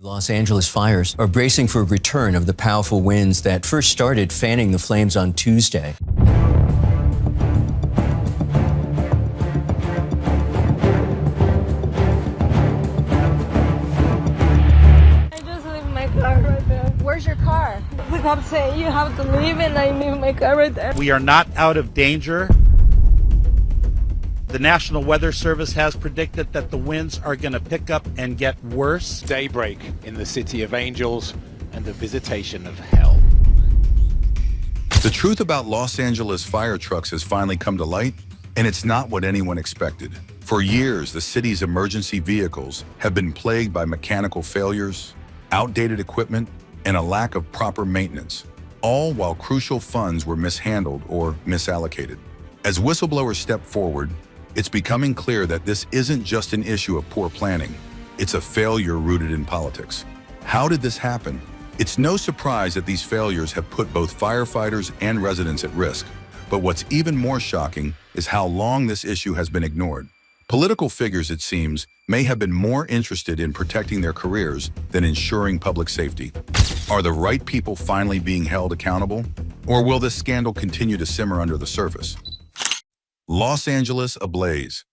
Los Angeles fires are bracing for a return of the powerful winds that first started fanning the flames on Tuesday. I just leave my car right there. Where's your car? The cop saying you have to leave and I leave my car right there. We are not out of danger. The National Weather Service has predicted that the winds are going to pick up and get worse. Daybreak in the city of angels and the visitation of hell. The truth about Los Angeles fire trucks has finally come to light, and it's not what anyone expected. For years, the city's emergency vehicles have been plagued by mechanical failures, outdated equipment, and a lack of proper maintenance, all while crucial funds were mishandled or misallocated. As whistleblowers step forward, it's becoming clear that this isn't just an issue of poor planning. It's a failure rooted in politics. How did this happen? It's no surprise that these failures have put both firefighters and residents at risk. But what's even more shocking is how long this issue has been ignored. Political figures, it seems, may have been more interested in protecting their careers than ensuring public safety. Are the right people finally being held accountable? Or will this scandal continue to simmer under the surface? Los Angeles ablaze.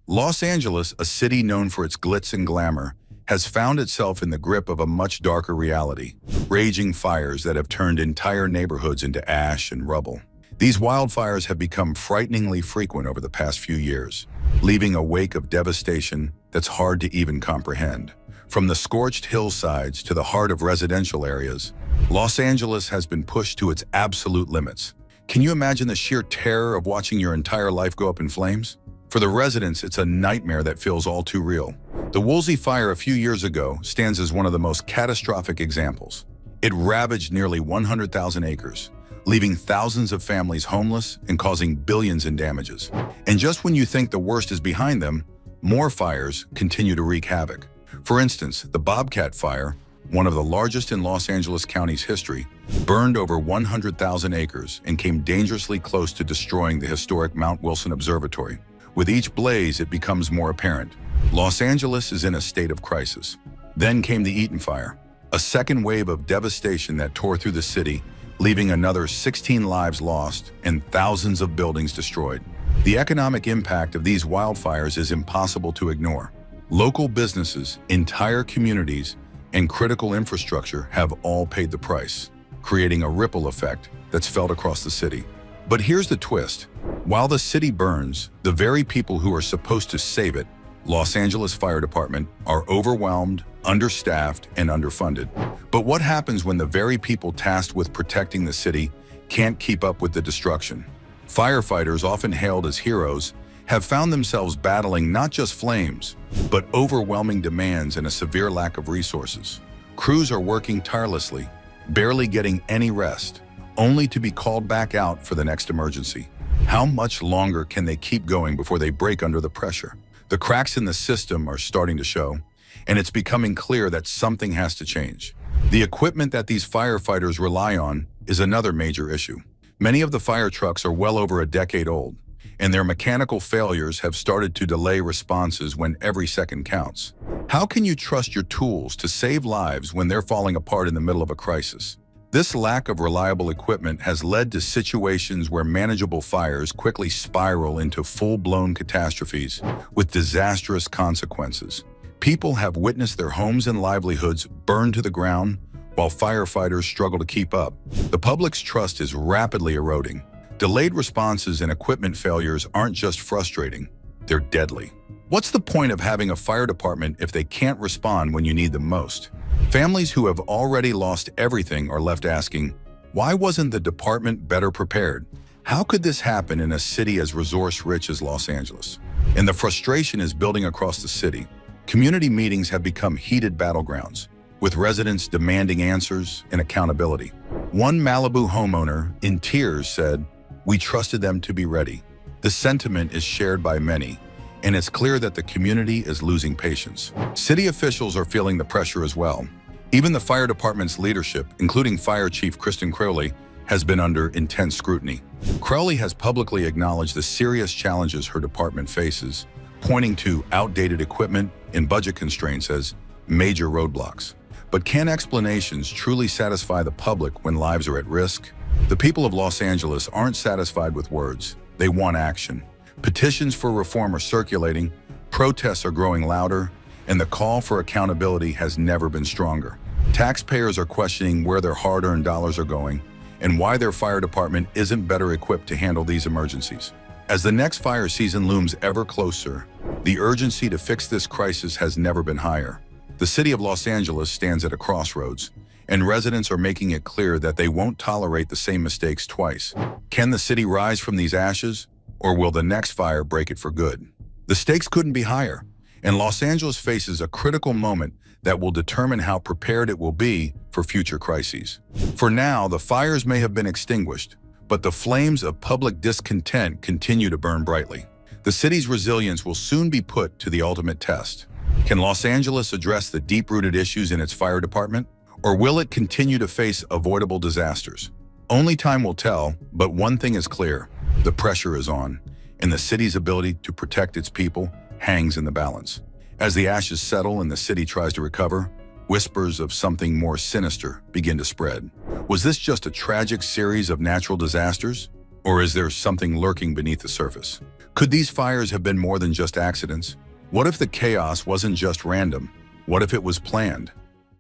Los Angeles, a city known for its glitz and glamour, has found itself in the grip of a much darker reality, raging fires that have turned entire neighborhoods into ash and rubble. These wildfires have become frighteningly frequent over the past few years, leaving a wake of devastation that's hard to even comprehend. From the scorched hillsides to the heart of residential areas, Los Angeles has been pushed to its absolute limits. Can you imagine the sheer terror of watching your entire life go up in flames? For the residents, it's a nightmare that feels all too real. The Woolsey fire a few years ago stands as one of the most catastrophic examples. It ravaged nearly 100,000 acres, leaving thousands of families homeless and causing billions in damages. And just when you think the worst is behind them, more fires continue to wreak havoc. For instance, the Bobcat Fire, one of the largest in Los Angeles County's history, burned over 100,000 acres and came dangerously close to destroying the historic Mount Wilson Observatory. With each blaze, it becomes more apparent. Los Angeles is in a state of crisis. Then came the Eaton Fire, a second wave of devastation that tore through the city, leaving another 16 lives lost and thousands of buildings destroyed. The economic impact of these wildfires is impossible to ignore. Local businesses, entire communities, and critical infrastructure have all paid the price, creating a ripple effect that's felt across the city. But here's the twist. While the city burns, the very people who are supposed to save it, Los Angeles Fire Department, are overwhelmed, understaffed, and underfunded. But what happens when the very people tasked with protecting the city can't keep up with the destruction? Firefighters, often hailed as heroes, have found themselves battling not just flames, but overwhelming demands and a severe lack of resources. Crews are working tirelessly, barely getting any rest, only to be called back out for the next emergency. How much longer can they keep going before they break under the pressure? The cracks in the system are starting to show, and it's becoming clear that something has to change. The equipment that these firefighters rely on is another major issue. Many of the fire trucks are well over a decade old, and their mechanical failures have started to delay responses when every second counts. How can you trust your tools to save lives when they're falling apart in the middle of a crisis? This lack of reliable equipment has led to situations where manageable fires quickly spiral into full-blown catastrophes with disastrous consequences. People have witnessed their homes and livelihoods burn to the ground while firefighters struggle to keep up. The public's trust is rapidly eroding. Delayed responses and equipment failures aren't just frustrating, they're deadly. What's the point of having a fire department if they can't respond when you need them most? Families who have already lost everything are left asking, why wasn't the department better prepared? How could this happen in a city as resource-rich as Los Angeles? And the frustration is building across the city. Community meetings have become heated battlegrounds, with residents demanding answers and accountability. One Malibu homeowner, in tears, said, "We trusted them to be ready." The sentiment is shared by many, and it's clear that the community is losing patience. City officials are feeling the pressure as well. Even the fire department's leadership, including Fire Chief Kristen Crowley, has been under intense scrutiny. Crowley has publicly acknowledged the serious challenges her department faces, pointing to outdated equipment and budget constraints as major roadblocks. But can explanations truly satisfy the public when lives are at risk? The people of Los Angeles aren't satisfied with words. They want action. Petitions for reform are circulating, protests are growing louder, and the call for accountability has never been stronger. Taxpayers are questioning where their hard-earned dollars are going and why their fire department isn't better equipped to handle these emergencies. As the next fire season looms ever closer, the urgency to fix this crisis has never been higher. The city of Los Angeles stands at a crossroads, and residents are making it clear that they won't tolerate the same mistakes twice. Can the city rise from these ashes, or will the next fire break it for good? The stakes couldn't be higher, and Los Angeles faces a critical moment that will determine how prepared it will be for future crises. For now, the fires may have been extinguished, but the flames of public discontent continue to burn brightly. The city's resilience will soon be put to the ultimate test. Can Los Angeles address the deep-rooted issues in its fire department, or will it continue to face avoidable disasters? Only time will tell, but one thing is clear: the pressure is on, and the city's ability to protect its people hangs in the balance. As the ashes settle and the city tries to recover, whispers of something more sinister begin to spread. Was this just a tragic series of natural disasters? Or is there something lurking beneath the surface? Could these fires have been more than just accidents? What if the chaos wasn't just random? What if it was planned?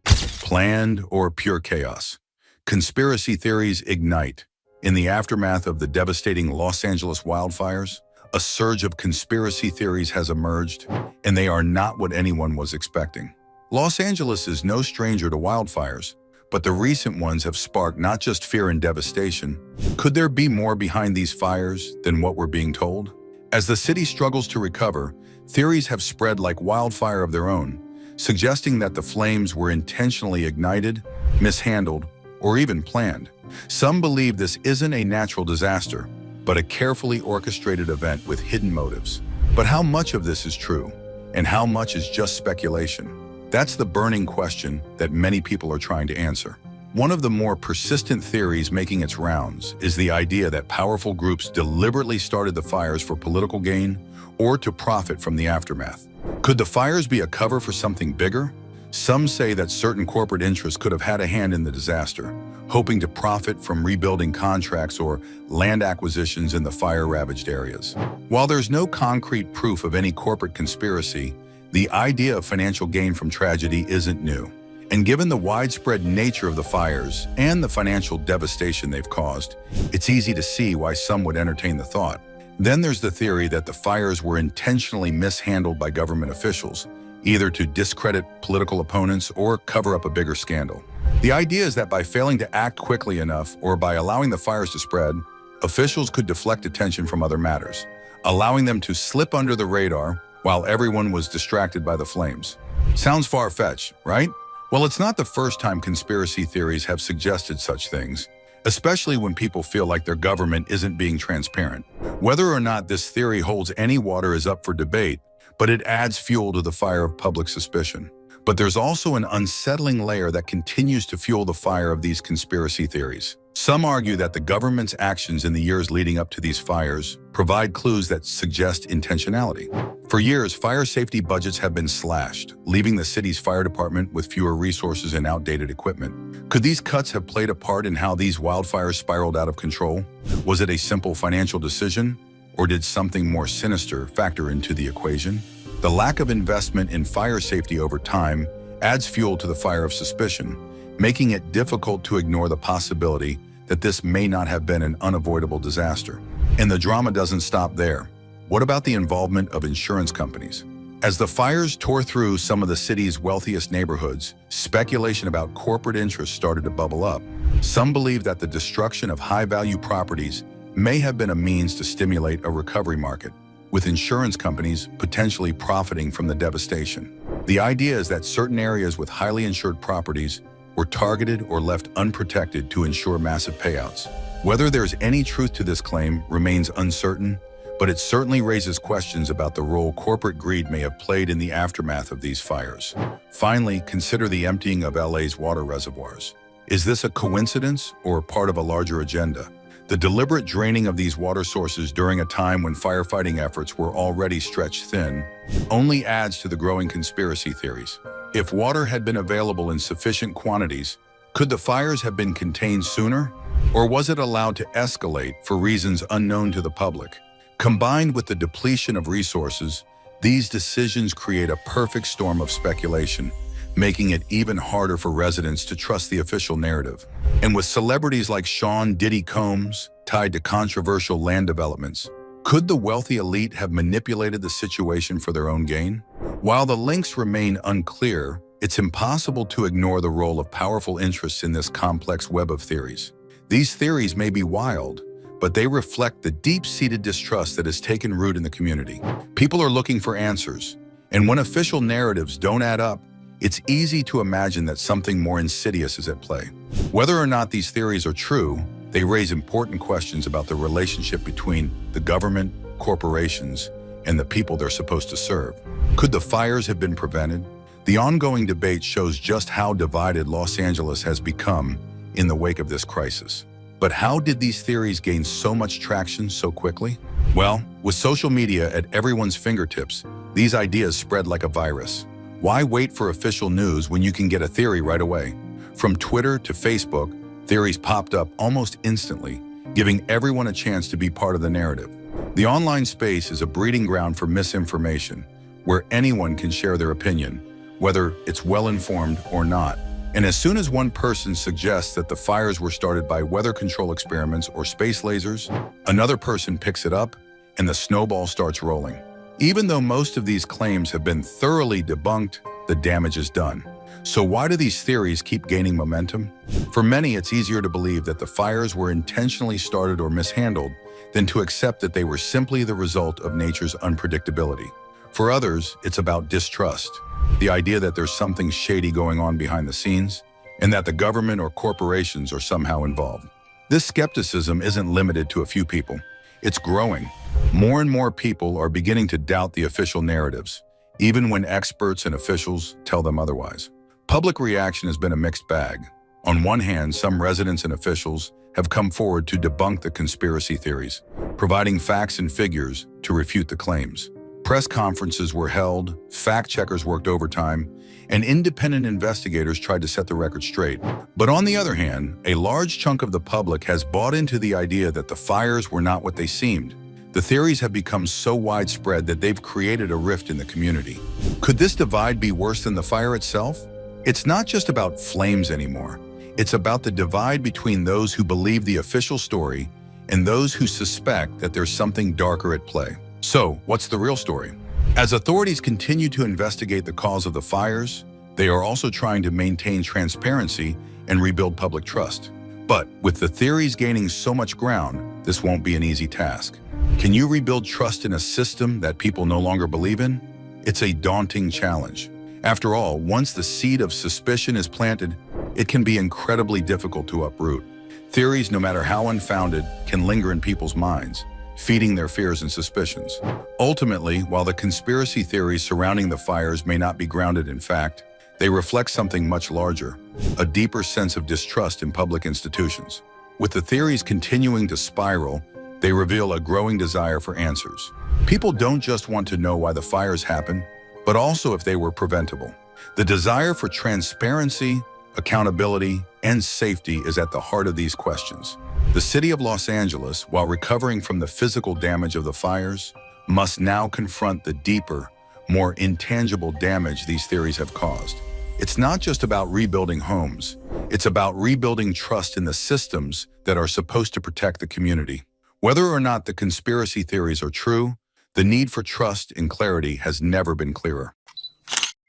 Planned or pure chaos? Conspiracy theories ignite. In the aftermath of the devastating Los Angeles wildfires, a surge of conspiracy theories has emerged, and they are not what anyone was expecting. Los Angeles is no stranger to wildfires, but the recent ones have sparked not just fear and devastation. Could there be more behind these fires than what we're being told? As the city struggles to recover, theories have spread like wildfire of their own, suggesting that the flames were intentionally ignited, mishandled, or even planned. Some believe this isn't a natural disaster, but a carefully orchestrated event with hidden motives. But how much of this is true, and how much is just speculation? That's the burning question that many people are trying to answer. One of the more persistent theories making its rounds is the idea that powerful groups deliberately started the fires for political gain or to profit from the aftermath. Could the fires be a cover for something bigger? Some say that certain corporate interests could have had a hand in the disaster, hoping to profit from rebuilding contracts or land acquisitions in the fire-ravaged areas. While there's no concrete proof of any corporate conspiracy, the idea of financial gain from tragedy isn't new. And given the widespread nature of the fires and the financial devastation they've caused, it's easy to see why some would entertain the thought. Then there's the theory that the fires were intentionally mishandled by government officials, either to discredit political opponents or cover up a bigger scandal. The idea is that by failing to act quickly enough or by allowing the fires to spread, officials could deflect attention from other matters, allowing them to slip under the radar while everyone was distracted by the flames. Sounds far-fetched, right? Well, it's not the first time conspiracy theories have suggested such things, especially when people feel like their government isn't being transparent. Whether or not this theory holds any water is up for debate, but it adds fuel to the fire of public suspicion. But there's also an unsettling layer that continues to fuel the fire of these conspiracy theories. Some argue that the government's actions in the years leading up to these fires provide clues that suggest intentionality. For years, fire safety budgets have been slashed, leaving the city's fire department with fewer resources and outdated equipment. Could these cuts have played a part in how these wildfires spiraled out of control? Was it a simple financial decision, or did something more sinister factor into the equation? The lack of investment in fire safety over time adds fuel to the fire of suspicion, making it difficult to ignore the possibility that this may not have been an unavoidable disaster. And the drama doesn't stop there. What about the involvement of insurance companies? As the fires tore through some of the city's wealthiest neighborhoods, speculation about corporate interests started to bubble up. Some believe that the destruction of high-value properties may have been a means to stimulate a recovery market, with insurance companies potentially profiting from the devastation. The idea is that certain areas with highly insured properties were targeted or left unprotected to ensure massive payouts. Whether there's any truth to this claim remains uncertain, but it certainly raises questions about the role corporate greed may have played in the aftermath of these fires. Finally, consider the emptying of LA's water reservoirs. Is this a coincidence or part of a larger agenda? The deliberate draining of these water sources during a time when firefighting efforts were already stretched thin only adds to the growing conspiracy theories. If water had been available in sufficient quantities, could the fires have been contained sooner? Or was it allowed to escalate for reasons unknown to the public? Combined with the depletion of resources, these decisions create a perfect storm of speculation, making it even harder for residents to trust the official narrative. And with celebrities like Sean Diddy Combs tied to controversial land developments, could the wealthy elite have manipulated the situation for their own gain? While the links remain unclear, it's impossible to ignore the role of powerful interests in this complex web of theories. These theories may be wild, but they reflect the deep-seated distrust that has taken root in the community. People are looking for answers, and when official narratives don't add up, it's easy to imagine that something more insidious is at play. Whether or not these theories are true, they raise important questions about the relationship between the government, corporations, and the people they're supposed to serve. Could the fires have been prevented? The ongoing debate shows just how divided Los Angeles has become in the wake of this crisis. But how did these theories gain so much traction so quickly? Well, with social media at everyone's fingertips, these ideas spread like a virus. Why wait for official news when you can get a theory right away? From Twitter to Facebook, theories popped up almost instantly, giving everyone a chance to be part of the narrative. The online space is a breeding ground for misinformation, where anyone can share their opinion, whether it's well-informed or not. And as soon as one person suggests that the fires were started by weather control experiments or space lasers, another person picks it up and the snowball starts rolling. Even though most of these claims have been thoroughly debunked, the damage is done. So why do these theories keep gaining momentum? For many, it's easier to believe that the fires were intentionally started or mishandled than to accept that they were simply the result of nature's unpredictability. For others, it's about distrust, the idea that there's something shady going on behind the scenes, and that the government or corporations are somehow involved. This skepticism isn't limited to a few people. It's growing. More and more people are beginning to doubt the official narratives, even when experts and officials tell them otherwise. Public reaction has been a mixed bag. On one hand, some residents and officials have come forward to debunk the conspiracy theories, providing facts and figures to refute the claims. Press conferences were held, fact-checkers worked overtime, and independent investigators tried to set the record straight. But on the other hand, a large chunk of the public has bought into the idea that the fires were not what they seemed. The theories have become so widespread that they've created a rift in the community. Could this divide be worse than the fire itself? It's not just about flames anymore. It's about the divide between those who believe the official story and those who suspect that there's something darker at play. So, what's the real story? As authorities continue to investigate the cause of the fires, they are also trying to maintain transparency and rebuild public trust. But with the theories gaining so much ground, this won't be an easy task. Can you rebuild trust in a system that people no longer believe in? It's a daunting challenge. After all, once the seed of suspicion is planted, it can be incredibly difficult to uproot. Theories, no matter how unfounded, can linger in people's minds, feeding their fears and suspicions. Ultimately, while the conspiracy theories surrounding the fires may not be grounded in fact, they reflect something much larger, a deeper sense of distrust in public institutions. With the theories continuing to spiral, they reveal a growing desire for answers. People don't just want to know why the fires happened, but also if they were preventable. The desire for transparency, accountability, and safety is at the heart of these questions. The city of Los Angeles, while recovering from the physical damage of the fires, must now confront the deeper, more intangible damage these theories have caused. It's not just about rebuilding homes. It's about rebuilding trust in the systems that are supposed to protect the community. Whether or not the conspiracy theories are true, the need for trust and clarity has never been clearer.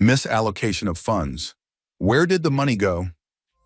Misallocation of funds. Where did the money go?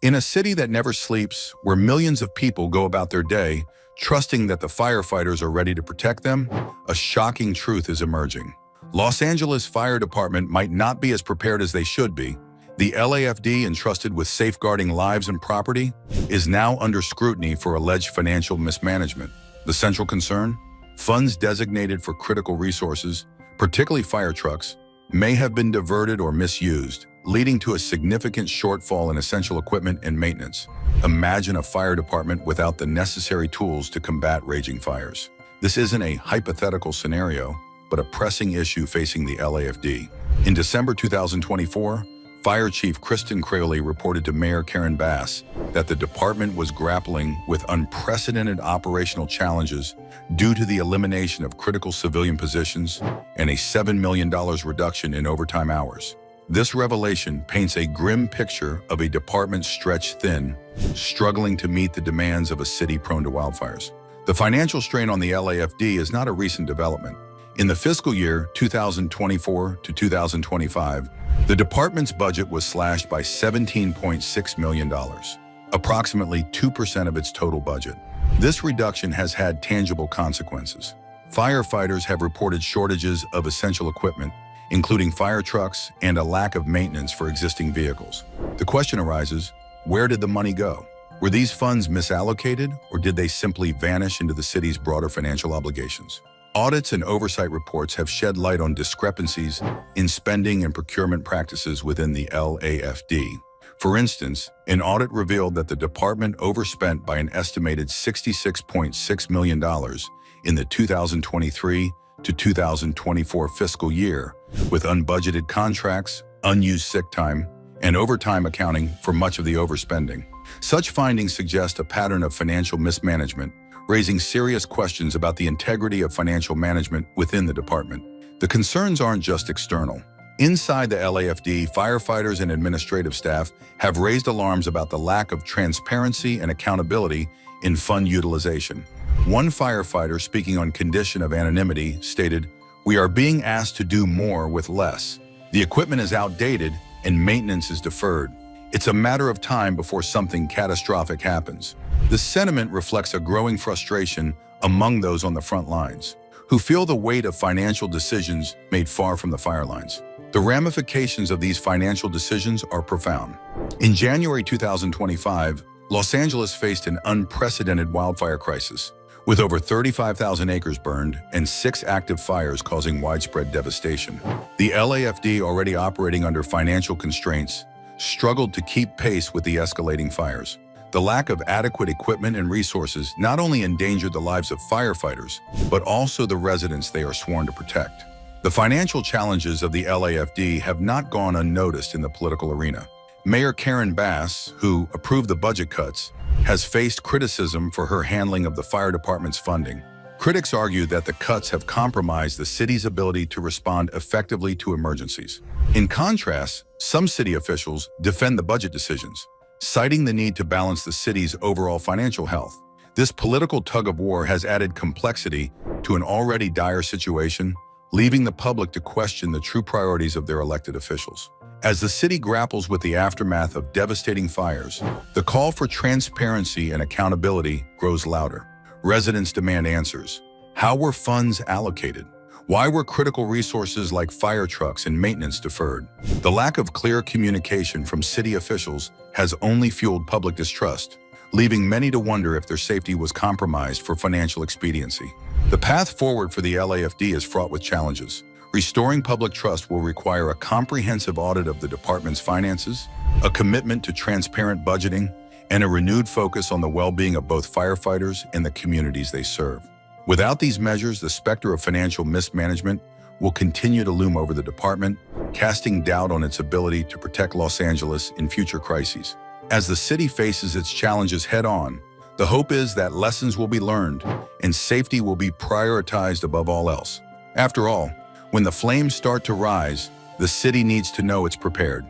In a city that never sleeps, where millions of people go about their day, trusting that the firefighters are ready to protect them, a shocking truth is emerging. Los Angeles Fire Department might not be as prepared as they should be. The LAFD, entrusted with safeguarding lives and property, is now under scrutiny for alleged financial mismanagement. The central concern? Funds designated for critical resources, particularly fire trucks, may have been diverted or misused, leading to a significant shortfall in essential equipment and maintenance. Imagine a fire department without the necessary tools to combat raging fires. This isn't a hypothetical scenario, but a pressing issue facing the LAFD. In December 2024, Fire Chief Kristen Crowley reported to Mayor Karen Bass that the department was grappling with unprecedented operational challenges due to the elimination of critical civilian positions and a $7 million reduction in overtime hours. This revelation paints a grim picture of a department stretched thin, struggling to meet the demands of a city prone to wildfires. The financial strain on the LAFD is not a recent development. In the fiscal year 2024 to 2025, the department's budget was slashed by $17.6 million, approximately 2% of its total budget. This reduction has had tangible consequences. Firefighters have reported shortages of essential equipment, including fire trucks and a lack of maintenance for existing vehicles. The question arises, where did the money go? Were these funds misallocated, or did they simply vanish into the city's broader financial obligations? Audits and oversight reports have shed light on discrepancies in spending and procurement practices within the LAFD. For instance, an audit revealed that the department overspent by an estimated $66.6 million in the 2023 to 2024 fiscal year, with unbudgeted contracts, unused sick time, and overtime accounting for much of the overspending. Such findings suggest a pattern of financial mismanagement, raising serious questions about the integrity of financial management within the department. The concerns aren't just external. Inside the LAFD, firefighters and administrative staff have raised alarms about the lack of transparency and accountability in fund utilization. One firefighter, speaking on condition of anonymity, stated, "We are being asked to do more with less. The equipment is outdated and maintenance is deferred. It's a matter of time before something catastrophic happens." The sentiment reflects a growing frustration among those on the front lines, who feel the weight of financial decisions made far from the fire lines. The ramifications of these financial decisions are profound. In January 2025, Los Angeles faced an unprecedented wildfire crisis, with over 35,000 acres burned and 6 active fires causing widespread devastation. The LAFD, already operating under financial constraints, struggled to keep pace with the escalating fires. The lack of adequate equipment and resources not only endangered the lives of firefighters, but also the residents they are sworn to protect. The financial challenges of the LAFD have not gone unnoticed in the political arena. Mayor Karen Bass, who approved the budget cuts, has faced criticism for her handling of the fire department's funding. Critics argue that the cuts have compromised the city's ability to respond effectively to emergencies. In contrast, some city officials defend the budget decisions, citing the need to balance the city's overall financial health. This political tug-of-war has added complexity to an already dire situation, leaving the public to question the true priorities of their elected officials. As the city grapples with the aftermath of devastating fires, the call for transparency and accountability grows louder. Residents demand answers. How were funds allocated? Why were critical resources like fire trucks and maintenance deferred? The lack of clear communication from city officials has only fueled public distrust, leaving many to wonder if their safety was compromised for financial expediency. The path forward for the LAFD is fraught with challenges. Restoring public trust will require a comprehensive audit of the department's finances, a commitment to transparent budgeting, and a renewed focus on the well-being of both firefighters and the communities they serve. Without these measures, the specter of financial mismanagement will continue to loom over the department, casting doubt on its ability to protect Los Angeles in future crises. As the city faces its challenges head-on, the hope is that lessons will be learned and safety will be prioritized above all else. After all, when the flames start to rise, the city needs to know it's prepared.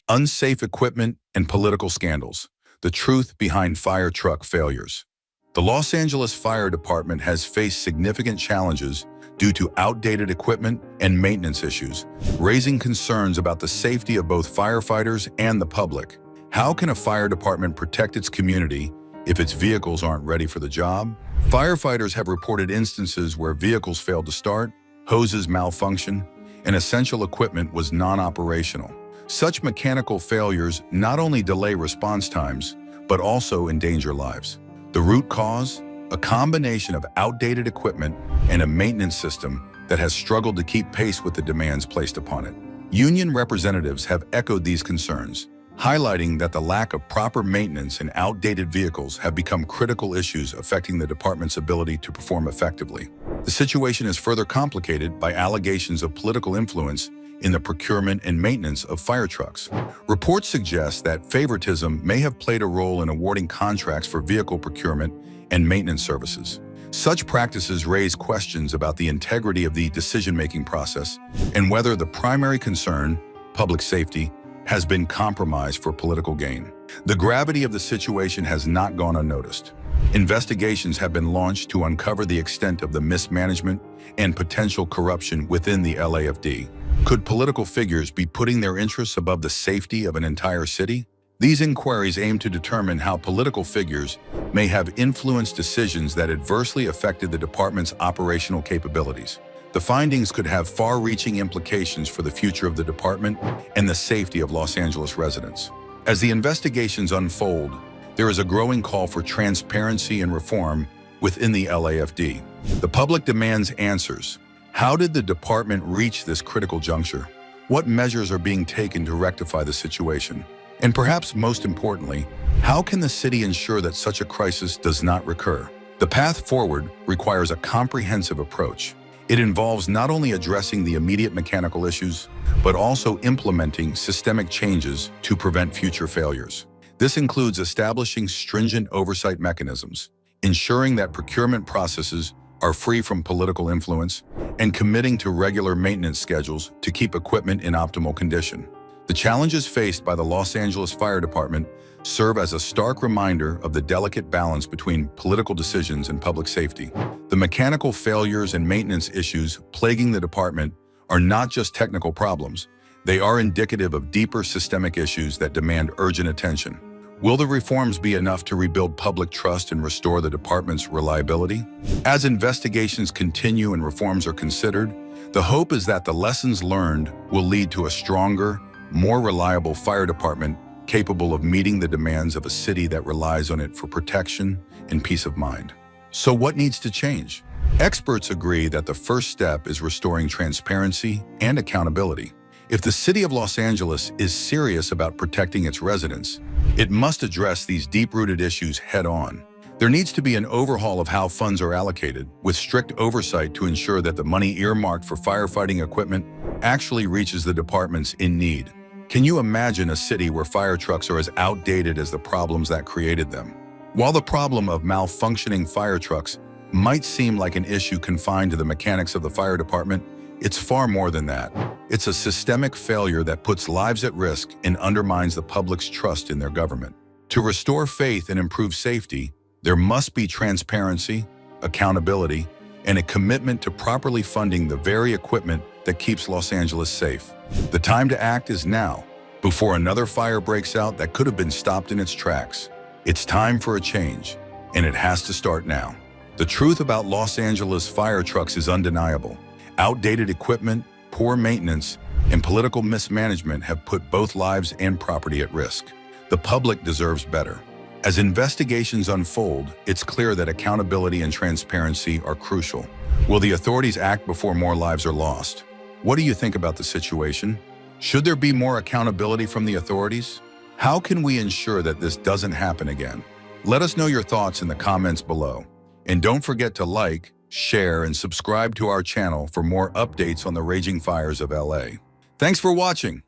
Unsafe equipment and political scandals. The truth behind fire truck failures. The Los Angeles Fire Department has faced significant challenges due to outdated equipment and maintenance issues, raising concerns about the safety of both firefighters and the public. How can a fire department protect its community if its vehicles aren't ready for the job? Firefighters have reported instances where vehicles failed to start, hoses malfunction, and essential equipment was non-operational. Such mechanical failures not only delay response times, but also endanger lives. The root cause? A combination of outdated equipment and a maintenance system that has struggled to keep pace with the demands placed upon it. Union representatives have echoed these concerns, highlighting that the lack of proper maintenance and outdated vehicles have become critical issues affecting the department's ability to perform effectively. The situation is further complicated by allegations of political influence in the procurement and maintenance of fire trucks. Reports suggest that favoritism may have played a role in awarding contracts for vehicle procurement and maintenance services. Such practices raise questions about the integrity of the decision-making process and whether the primary concern, public safety, has been compromised for political gain. The gravity of the situation has not gone unnoticed. Investigations have been launched to uncover the extent of the mismanagement and potential corruption within the LAFD. Could political figures be putting their interests above the safety of an entire city? These inquiries aim to determine how political figures may have influenced decisions that adversely affected the department's operational capabilities. The findings could have far-reaching implications for the future of the department and the safety of Los Angeles residents. As the investigations unfold, there is a growing call for transparency and reform within the LAFD. The public demands answers. How did the department reach this critical juncture? What measures are being taken to rectify the situation? And perhaps most importantly, how can the city ensure that such a crisis does not recur? The path forward requires a comprehensive approach. It involves not only addressing the immediate mechanical issues, but also implementing systemic changes to prevent future failures. This includes establishing stringent oversight mechanisms, ensuring that procurement processes are free from political influence, and committing to regular maintenance schedules to keep equipment in optimal condition. The challenges faced by the Los Angeles Fire Department serve as a stark reminder of the delicate balance between political decisions and public safety. The mechanical failures and maintenance issues plaguing the department are not just technical problems. They are indicative of deeper systemic issues that demand urgent attention. Will the reforms be enough to rebuild public trust and restore the department's reliability? As investigations continue and reforms are considered, the hope is that the lessons learned will lead to a stronger, more reliable fire department capable of meeting the demands of a city that relies on it for protection and peace of mind. So what needs to change? Experts agree that the first step is restoring transparency and accountability. If the city of Los Angeles is serious about protecting its residents, it must address these deep-rooted issues head-on. There needs to be an overhaul of how funds are allocated, with strict oversight to ensure that the money earmarked for firefighting equipment actually reaches the departments in need. Can you imagine a city where fire trucks are as outdated as the problems that created them? While the problem of malfunctioning fire trucks might seem like an issue confined to the mechanics of the fire department, it's far more than that. It's a systemic failure that puts lives at risk and undermines the public's trust in their government. To restore faith and improve safety, there must be transparency, accountability, and a commitment to properly funding the very equipment that keeps Los Angeles safe. The time to act is now, before another fire breaks out that could have been stopped in its tracks. It's time for a change, and it has to start now. The truth about Los Angeles fire trucks is undeniable. Outdated equipment, poor maintenance, and political mismanagement have put both lives and property at risk. The public deserves better. As investigations unfold, it's clear that accountability and transparency are crucial. Will the authorities act before more lives are lost? What do you think about the situation? Should there be more accountability from the authorities? How can we ensure that this doesn't happen again? Let us know your thoughts in the comments below. And don't forget to like, share, and subscribe to our channel for more updates on the raging fires of LA. Thanks for watching.